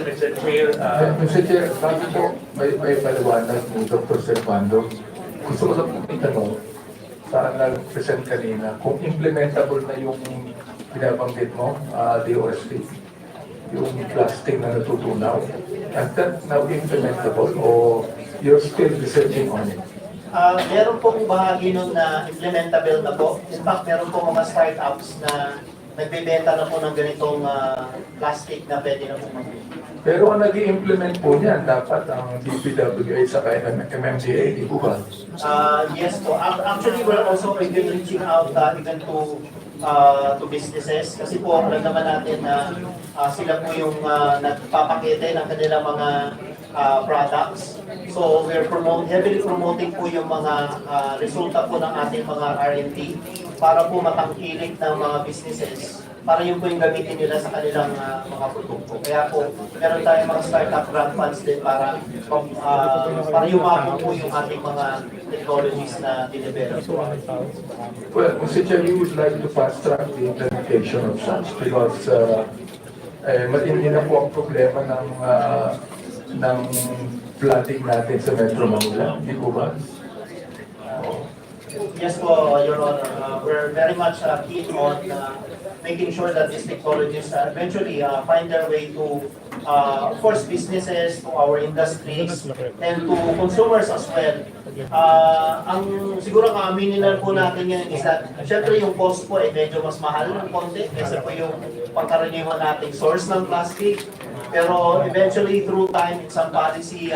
Mr. Chair, Mr. Chair, bago po may paliwanag ni Dr. Servando, gusto ko lang po itanong sa nag-present kanina, kung implementable na yung binabanggit mo, DOST, yung plastic na natutunaw, is that now implementable o you're still researching on it? Meron pong bahagi nun na implementable na po. In fact, meron pong mga startups na nagbebenta na po ng ganitong plastic na pwede na po mag-implement. Pero ang nag-i-implement po niyan, dapat ang DPWH sa MMDA, di po ba? Yes po. Actually, we're also even reaching out even to businesses kasi po alam naman natin na sila po yung nagpapakete ng kanilang mga products. So we're heavily promoting po yung mga resulta po ng ating mga R&D para po matangkilik ng mga businesses para yung po yung gamitin nila sa kanilang mga produkto. Kaya po, meron tayong mga startup grant funds din para yumapo po yung ating mga technologies na dinevelop. Well, Mr. Chair, we would like to fast track the implementation of such because matindi na po ang problema ng flooding natin sa Metro Manila. Di po ba? Yes po, Your Honor. We're very much keen on making sure that these technologies eventually find their way to, of course, businesses, to our industries, and to consumers as well. Ang siguro kaaminin na po natin yan is that, syempre yung cost po ay medyo mas mahal ng konti kaysa po yung pangkaraniwan nating source ng plastic. Pero eventually, through time, in some policy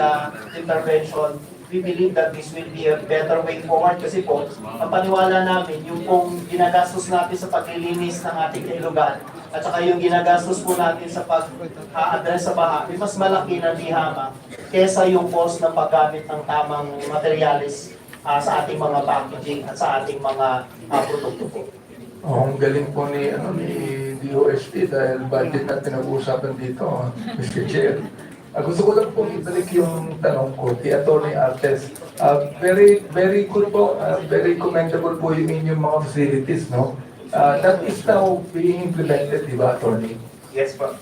intervention, we believe that this will be a better way forward kasi po, ang paniwala namin, yung pong ginagastos natin sa paglilinis ng ating ilugan at saka yung ginagastos po natin sa pag-address sa baha, ay mas malaki na lihama kesa yung cost ng paggamit ng tamang materialis sa ating mga packaging at sa ating mga produkto po. Ang galing po ni DOST dahil budget na pinag-uusapan dito, Mr. Chair. Gusto ko lang pong ibalik yung tanong ko, kay Atty. Artes. Very good po, very commendable po yung inyong mga facilities, no? That is now being implemented, di ba, Atty.? yes po.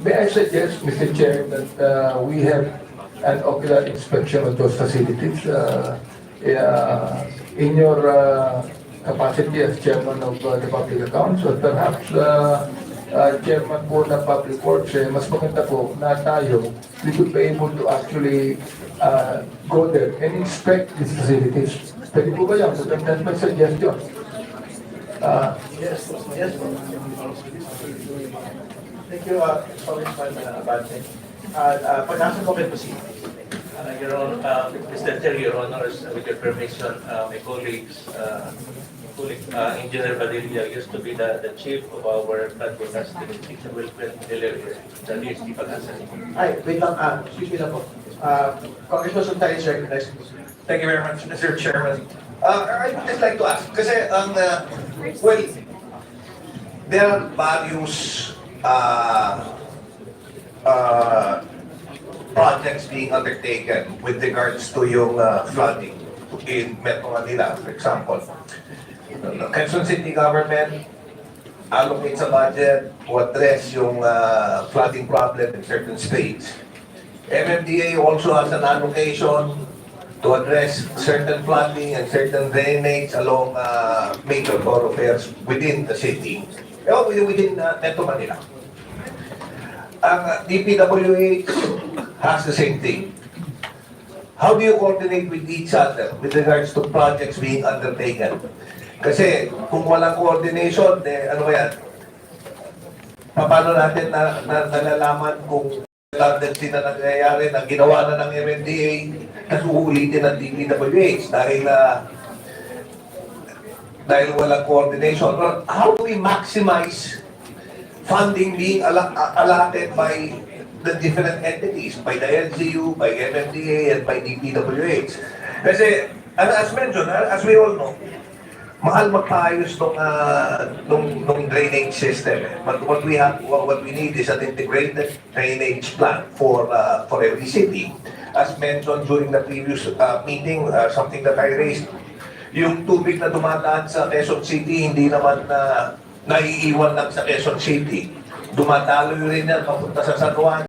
May I suggest, Mr. Chair, that we have an ocular inspection of those facilities in your capacity as Chairman of the Public Accounts, or perhaps Chairman po ng Public Works, mas maganda po na tayo, we could be able to actually go there and inspect these facilities. Pwede po ba yan? That's my suggestion. Yes. Thank you, Congressman Abante. Financial Comment Proceed. Your Honor, Mr. Chair, Your Honors, with your permission, my colleagues, Engineer Padilla used to be the chief of our flood forecasting and welfare delivery, the DST Pag-asa. Hi, wait lang. Excuse me na po. Congressman Suntayo is recognized. Thank you very much, Mr. Chairman. I would just like to ask, kasi well, there are various projects being undertaken with regards to yung flooding in Metro Manila, for example. Quezon City government allocates a budget to address yung flooding problem in certain states. MMDA also has an allocation to address certain flooding and certain drainage along major thoroughfares within the city, within Metro Manila. Ang DPWH has the same thing. How do you coordinate with each other with regards to projects being undertaken? Kasi kung walang coordination, ano ba yan? Paano natin nalalaman kung tendency na nangyayari na ginawa na ng MMDA at uulitin ng DPWH dahil walang coordination? How do we maximize funding being allotted by the different entities, by the LGU, by MMDA, and by DPWH? Kasi, as mentioned, as we all know, mahal magpaayos nung drainage system. But what we need is an integrated drainage plan for every city. As mentioned during the previous meeting, something that I raised, yung tubig na dumadaan sa Quezon City, hindi naman naiiwan lang sa Quezon City. Dumadaloy rin yan papunta sa San Juan.